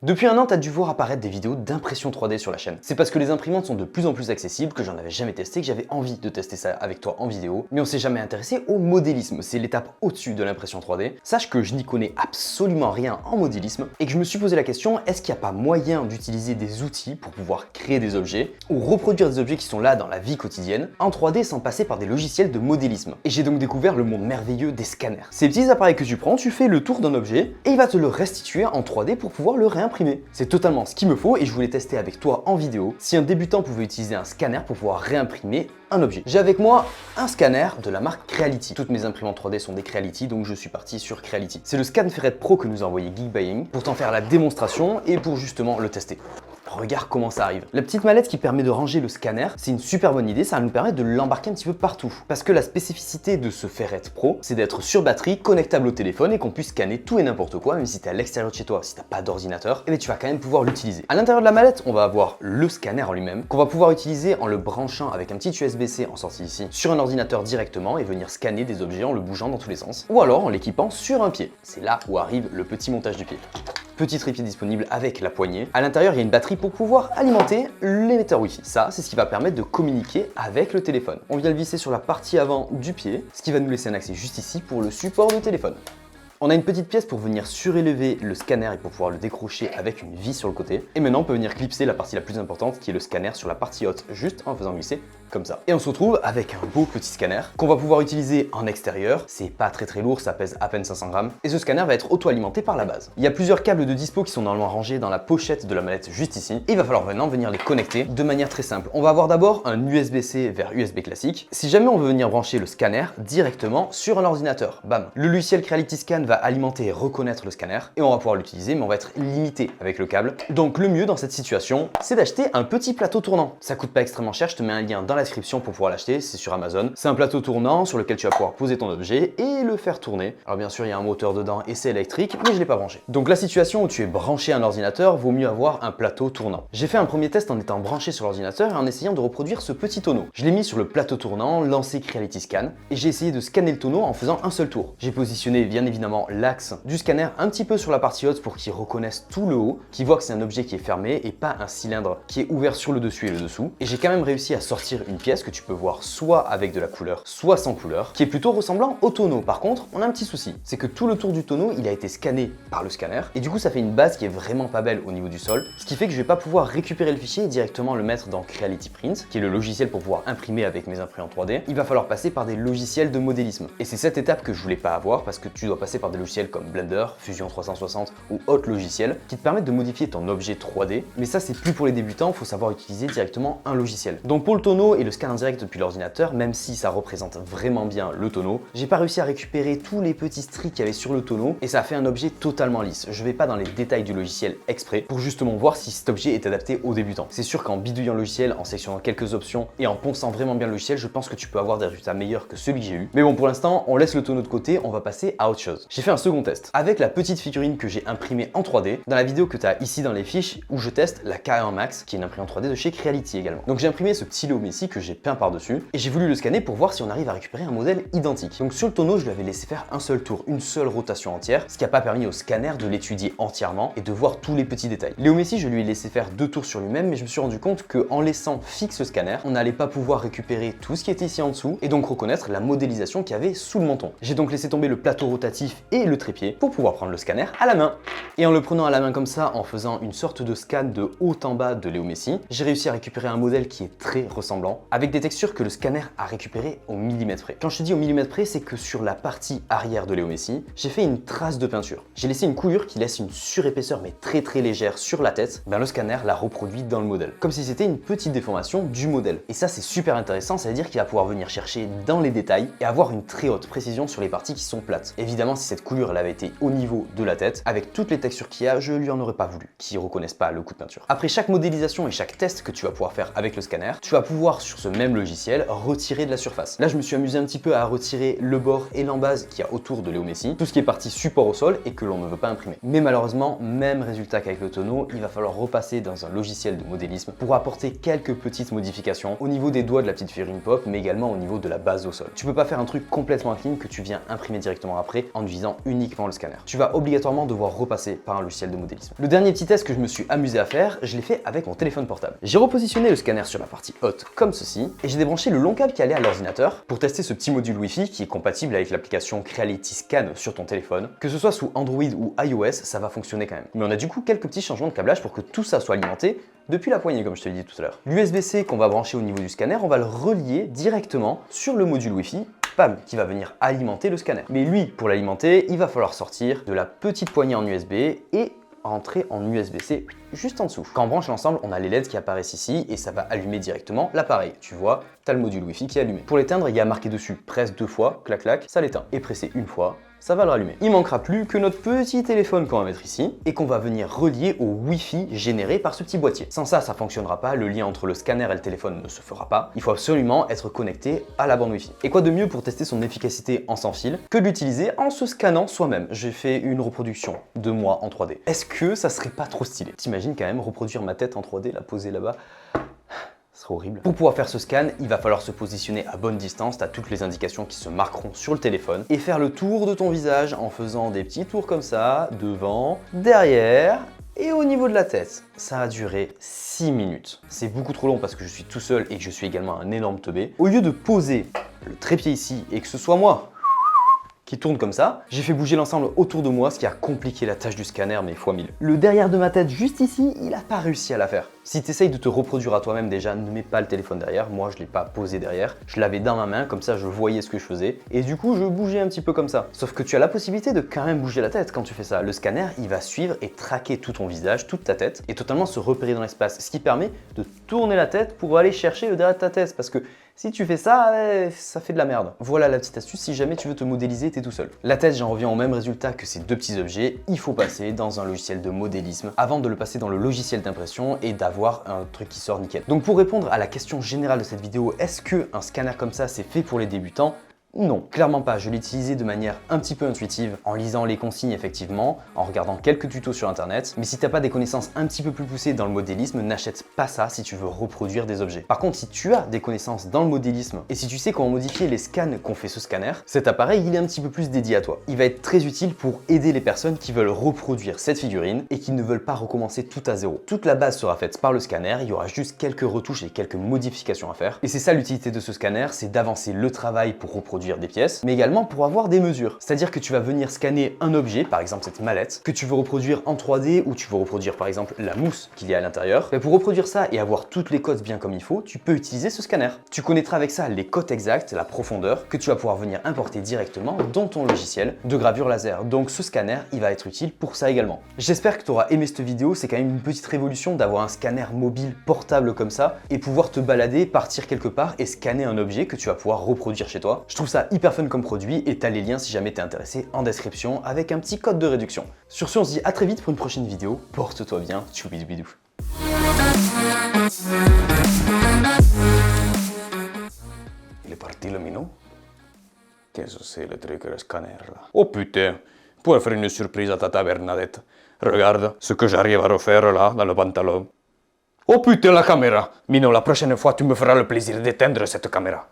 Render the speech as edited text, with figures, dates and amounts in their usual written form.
Depuis un an, tu as dû voir apparaître des vidéos d'impression 3D sur la chaîne. C'est parce que les imprimantes sont de plus en plus accessibles que j'en avais jamais testé, que j'avais envie de tester ça avec toi en vidéo, mais on s'est jamais intéressé au modélisme, c'est l'étape au-dessus de l'impression 3D. Sache que je n'y connais absolument rien en modélisme et que je me suis posé la question, est-ce qu'il n'y a pas moyen d'utiliser des outils pour pouvoir créer des objets ou reproduire des objets qui sont là dans la vie quotidienne en 3D sans passer par des logiciels de modélisme. Et j'ai donc découvert le monde merveilleux des scanners. Ces petits appareils que tu prends, tu fais le tour d'un objet et il va te le restituer en 3D pour pouvoir le réimprimer. C'est totalement ce qu'il me faut et je voulais tester avec toi en vidéo si un débutant pouvait utiliser un scanner pour pouvoir réimprimer un objet. J'ai avec moi un scanner de la marque Creality. Toutes mes imprimantes 3D sont des Creality, donc je suis parti sur Creality. C'est le ScanFerret Pro que nous a envoyé Geekbuying pour t'en faire la démonstration et pour justement le tester. Regarde comment ça arrive. La petite mallette qui permet de ranger le scanner, c'est une super bonne idée, ça va nous permettre de l'embarquer un petit peu partout. Parce que la spécificité de ce Ferret Pro, c'est d'être sur batterie, connectable au téléphone et qu'on puisse scanner tout et n'importe quoi, même si t'es à l'extérieur de chez toi, si t'as pas d'ordinateur, et bien tu vas quand même pouvoir l'utiliser. À l'intérieur de la mallette, on va avoir le scanner en lui-même, qu'on va pouvoir utiliser en le branchant avec un petit USB-C en sortie ici, sur un ordinateur directement et venir scanner des objets en le bougeant dans tous les sens. Ou alors en l'équipant sur un pied. C'est là où arrive le petit montage du pied. Petit trépied disponible avec la poignée. À l'intérieur, il y a une batterie pour pouvoir alimenter l'émetteur Wi-Fi. Ça, c'est ce qui va permettre de communiquer avec le téléphone. On vient le visser sur la partie avant du pied, ce qui va nous laisser un accès juste ici pour le support de téléphone. On a une petite pièce pour venir surélever le scanner et pour pouvoir le décrocher avec une vis sur le côté. Et maintenant, on peut venir clipser la partie la plus importante qui est le scanner sur la partie haute, juste en faisant glisser comme ça. Et on se retrouve avec un beau petit scanner qu'on va pouvoir utiliser en extérieur. C'est pas très lourd, ça pèse à peine 500 grammes. Et ce scanner va être auto-alimenté par la base. Il y a plusieurs câbles de dispo qui sont normalement rangés dans la pochette de la mallette juste ici. Et il va falloir maintenant venir les connecter de manière très simple. On va avoir d'abord un USB-C vers USB classique. Si jamais on veut venir brancher le scanner directement sur un ordinateur, bam. Le logiciel Creality Scan va alimenter et reconnaître le scanner et on va pouvoir l'utiliser, mais on va être limité avec le câble. Donc le mieux dans cette situation, c'est d'acheter un petit plateau tournant. Ça coûte pas extrêmement cher, je te mets un lien dans la description pour pouvoir l'acheter, c'est sur Amazon. C'est un plateau tournant sur lequel tu vas pouvoir poser ton objet et le faire tourner. Alors bien sûr, il y a un moteur dedans et c'est électrique, mais je l'ai pas branché. Donc la situation où tu es branché à un ordinateur, vaut mieux avoir un plateau tournant. J'ai fait un premier test en étant branché sur l'ordinateur et en essayant de reproduire ce petit tonneau. Je l'ai mis sur le plateau tournant, lancé Creality Scan et j'ai essayé de scanner le tonneau en faisant un seul tour. J'ai positionné bien évidemment l'axe du scanner un petit peu sur la partie haute pour qu'il reconnaisse tout le haut, qu'il voit que c'est un objet qui est fermé et pas un cylindre qui est ouvert sur le dessus et le dessous. Et j'ai quand même réussi à sortir une pièce que tu peux voir soit avec de la couleur, soit sans couleur, qui est plutôt ressemblant au tonneau. Par contre, on a un petit souci, c'est que tout le tour du tonneau, il a été scanné par le scanner et du coup ça fait une base qui est vraiment pas belle au niveau du sol, ce qui fait que je vais pas pouvoir récupérer le fichier et directement le mettre dans Creality Print, qui est le logiciel pour pouvoir imprimer avec mes imprimantes 3D. Il va falloir passer par des logiciels de modélisme. Et c'est cette étape que je voulais pas avoir parce que tu dois passer par des logiciels comme Blender, Fusion 360 ou autres logiciels qui te permettent de modifier ton objet 3D. Mais ça, c'est plus pour les débutants, il faut savoir utiliser directement un logiciel. Donc pour le tonneau et le scan en direct depuis l'ordinateur, même si ça représente vraiment bien le tonneau, j'ai pas réussi à récupérer tous les petits stries qu'il y avait sur le tonneau et ça a fait un objet totalement lisse. Je vais pas dans les détails du logiciel exprès pour justement voir si cet objet est adapté aux débutants. C'est sûr qu'en bidouillant le logiciel, en sélectionnant quelques options et en ponçant vraiment bien le logiciel, je pense que tu peux avoir des résultats meilleurs que celui que j'ai eu. Mais bon, pour l'instant, on laisse le tonneau de côté, on va passer à autre chose. J'ai fait un second test avec la petite figurine que j'ai imprimée en 3D dans la vidéo que tu as ici dans les fiches où je teste la K1 Max qui est une imprimante 3D de chez Creality également. Donc j'ai imprimé ce petit Léo Messi que j'ai peint par-dessus et j'ai voulu le scanner pour voir si on arrive à récupérer un modèle identique. Donc sur le tonneau, je lui avais laissé faire un seul tour, une seule rotation entière, ce qui n'a pas permis au scanner de l'étudier entièrement et de voir tous les petits détails. Léo Messi, je lui ai laissé faire 2 tours sur lui-même, mais je me suis rendu compte qu'en laissant fixe le scanner, on n'allait pas pouvoir récupérer tout ce qui était ici en dessous et donc reconnaître la modélisation qu'il y avait sous le menton. J'ai donc laissé tomber le plateau rotatif et le trépied pour pouvoir prendre le scanner à la main. Et en le prenant à la main comme ça, en faisant une sorte de scan de haut en bas de Léo Messi, j'ai réussi à récupérer un modèle qui est très ressemblant, avec des textures que le scanner a récupérées au millimètre près. Quand je te dis au millimètre près, c'est que sur la partie arrière de Léo Messi, j'ai fait une trace de peinture. J'ai laissé une coulure qui laisse une surépaisseur mais très légère sur la tête. Ben, le scanner l'a reproduit dans le modèle, comme si c'était une petite déformation du modèle. Et ça c'est super intéressant, ça veut dire qu'il va pouvoir venir chercher dans les détails et avoir une très haute précision sur les parties qui sont plates. Évidemment, si cette coulure elle avait été au niveau de la tête, avec toutes les textures qu'il y a, je lui en aurais pas voulu, qui reconnaissent pas le coup de peinture. Après chaque modélisation et chaque test que tu vas pouvoir faire avec le scanner, tu vas pouvoir sur ce même logiciel retirer de la surface. Là je me suis amusé un petit peu à retirer le bord et l'embase qu'il y a autour de Léo Messi, tout ce qui est partie support au sol et que l'on ne veut pas imprimer. Mais malheureusement, même résultat qu'avec le tonneau, il va falloir repasser dans un logiciel de modélisme pour apporter quelques petites modifications au niveau des doigts de la petite figurine pop, mais également au niveau de la base au sol. Tu peux pas faire un truc complètement clean que tu viens imprimer directement après en utilisant utilisant uniquement le scanner. Tu vas obligatoirement devoir repasser par un logiciel de modélisme. Le dernier petit test que je me suis amusé à faire, je l'ai fait avec mon téléphone portable. J'ai repositionné le scanner sur la partie haute comme ceci et j'ai débranché le long câble qui allait à l'ordinateur pour tester ce petit module Wi-Fi qui est compatible avec l'application Creality Scan sur ton téléphone. Que ce soit sous Android ou iOS, ça va fonctionner quand même. Mais on a du coup quelques petits changements de câblage pour que tout ça soit alimenté depuis la poignée comme je te l'ai dit tout à l'heure. L'USB-C qu'on va brancher au niveau du scanner, on va le relier directement sur le module Wi-Fi, bam, qui va venir alimenter le scanner. Mais lui, pour l'alimenter, il va falloir sortir de la petite poignée en USB et entrer en USB-C juste en dessous. Quand on branche l'ensemble, on a les LED qui apparaissent ici et ça va allumer directement l'appareil. Tu vois, tu as le module Wi-Fi qui est allumé. Pour l'éteindre, il y a marqué dessus presse 2 fois, clac clac, ça l'éteint. Et presser une fois, ça va le rallumer. Il manquera plus que notre petit téléphone qu'on va mettre ici et qu'on va venir relier au Wi-Fi généré par ce petit boîtier. Sans ça, ça fonctionnera pas, le lien entre le scanner et le téléphone ne se fera pas. Il faut absolument être connecté à la bande Wi-Fi. Et quoi de mieux pour tester son efficacité en sans fil que de l'utiliser en se scannant soi-même. J'ai fait une reproduction de moi en 3D. Est-ce que ça serait pas trop stylé? T'imagines quand même reproduire ma tête en 3D, la poser là-bas? Ce serait horrible. Pour pouvoir faire ce scan, il va falloir se positionner à bonne distance, tu as toutes les indications qui se marqueront sur le téléphone, et faire le tour de ton visage en faisant des petits tours comme ça, devant, derrière, et au niveau de la tête. Ça a duré 6 minutes. C'est beaucoup trop long parce que je suis tout seul et que je suis également un énorme teubé. Au lieu de poser le trépied ici et que ce soit moi qui tourne comme ça, j'ai fait bouger l'ensemble autour de moi, ce qui a compliqué la tâche du scanner, mais fois 1000. Le derrière de ma tête, juste ici, il a pas réussi à la faire. Si tu essayes de te reproduire à toi-même déjà, ne mets pas le téléphone derrière. Moi, je l'ai pas posé derrière. Je l'avais dans ma main, comme ça, je voyais ce que je faisais. Et du coup, je bougeais un petit peu comme ça. Sauf que tu as la possibilité de quand même bouger la tête quand tu fais ça. Le scanner, il va suivre et traquer tout ton visage, toute ta tête, et totalement se repérer dans l'espace. Ce qui permet de tourner la tête pour aller chercher le derrière de ta tête. Parce que si tu fais ça, ça fait de la merde. Voilà la petite astuce si jamais tu veux te modéliser, t'es tout seul. La tête, j'en reviens au même résultat que ces deux petits objets. Il faut passer dans un logiciel de modélisme avant de le passer dans le logiciel d'impression et d'avoir un truc qui sort nickel. Donc pour répondre à la question générale de cette vidéo, est-ce qu'un scanner comme ça c'est fait pour les débutants? Non, clairement pas. Je l'ai utilisé de manière un petit peu intuitive, en lisant les consignes effectivement, en regardant quelques tutos sur internet. Mais si t'as pas des connaissances un petit peu plus poussées dans le modélisme, n'achète pas ça si tu veux reproduire des objets. Par contre, si tu as des connaissances dans le modélisme et si tu sais comment modifier les scans qu'ont fait ce scanner, cet appareil il est un petit peu plus dédié à toi. Il va être très utile pour aider les personnes qui veulent reproduire cette figurine et qui ne veulent pas recommencer tout à zéro. Toute la base sera faite par le scanner, il y aura juste quelques retouches et quelques modifications à faire. Et c'est ça l'utilité de ce scanner, c'est d'avancer le travail pour reproduire des pièces, mais également pour avoir des mesures. C'est-à-dire que tu vas venir scanner un objet, par exemple cette mallette, que tu veux reproduire en 3D ou tu veux reproduire par exemple la mousse qu'il y a à l'intérieur. Pour reproduire ça et avoir toutes les cotes bien comme il faut, tu peux utiliser ce scanner. Tu connaîtras avec ça les cotes exactes, la profondeur, que tu vas pouvoir venir importer directement dans ton logiciel de gravure laser. Donc ce scanner, il va être utile pour ça également. J'espère que tu auras aimé cette vidéo, c'est quand même une petite révolution d'avoir un scanner mobile portable comme ça et pouvoir te balader, partir quelque part et scanner un objet que tu vas pouvoir reproduire chez toi. Je trouve ça hyper fun comme produit et t'as les liens si jamais t'es intéressé en description avec un petit code de réduction. Sur ce, on se dit à très vite pour une prochaine vidéo. Porte-toi bien, tchoubidou. Il est parti le minot? Qu'est-ce que c'est le truc le scanner là? Oh putain, pour faire une surprise à tata Bernadette. Regarde ce que j'arrive à refaire là dans le pantalon. Oh putain la caméra! Minot, la prochaine fois tu me feras le plaisir d'éteindre cette caméra.